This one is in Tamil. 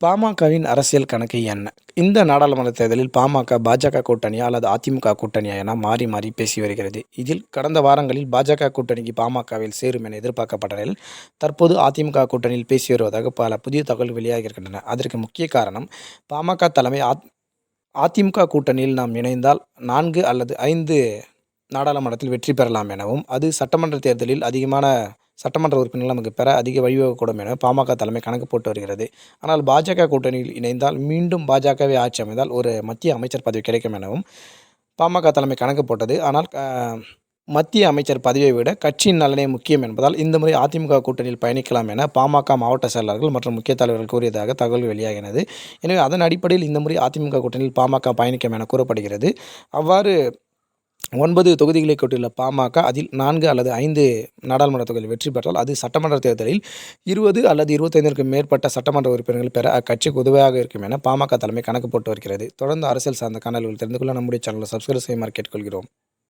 பாமகவின் அரசியல் கணக்கு என்ன? இந்த நாடாளுமன்ற தேர்தலில் பாமக, பாஜக கூட்டணியா அல்லது அதிமுக கூட்டணியா என மாறி மாறி பேசி வருகிறது. இதில் கடந்த வாரங்களில் பாஜக கூட்டணிக்கு பாமகவில் சேரும் என எதிர்பார்க்கப்பட்ட நிலையில், தற்போது அதிமுக கூட்டணியில் பேசி வருவதாக பல புதிய தகவல்கள் வெளியாகி இருக்கின்றன. அதற்கு முக்கிய காரணம், பாமக தலைமை அதிமுக கூட்டணியில் நாம் இணைந்தால் 4 அல்லது 5 நாடாளுமன்றத்தில் வெற்றி பெறலாம் எனவும், அது சட்டமன்ற தேர்தலில் அதிகமான சட்டமன்ற உறுப்பினர்கள் நமக்கு பெற அதிக வழிவகுக்கூடும் என பாமக தலைமை கணக்கு போட்டு வருகிறது. ஆனால் பாஜக கூட்டணியில் இணைந்தால் மீண்டும் பாஜகவே ஆட்சி அமைந்தால் ஒரு மத்திய அமைச்சர் பதவி கிடைக்கும் எனவும் பாமக தலைமை கணக்கு போட்டது. ஆனால் மத்திய அமைச்சர் பதவியை விட கட்சியின் நலனே முக்கியம் என்பதால் இந்த முறை அதிமுக கூட்டணியில் பயணிக்கலாம் என பாமக மாவட்ட செயலாளர்கள் மற்றும் முக்கிய தலைவர்கள் கூறியதாக தகவல் வெளியாகினது. எனவே அதன் அடிப்படையில் இந்த முறை அதிமுக கூட்டணியில் பாமக பயணிக்கும் என கூறப்படுகிறது. அவ்வாறு 9 தொகுதிகளை கொண்டுள்ள பாமக அதில் 4 அல்லது 5 நாடாளுமன்ற தொகுதியில் வெற்றி பெற்றால் அது சட்டமன்ற தேர்தலில் 20 அல்லது 25க்கும் மேற்பட்ட சட்டமன்ற உறுப்பினர்கள் பெற அக்கட்சிக்கு உதவியாக இருக்கும் என பாமக தலைமை கணக்கு போட்டு வருகிறது. தொடர்ந்து அரசியல் சார்ந்த காணொளிகள் தெரிந்து கொள்ள நம்முடைய சேனலை சப்ஸ்கிரைப் செய்யுமாறு கேட்டுக்கொள்கிறோம்.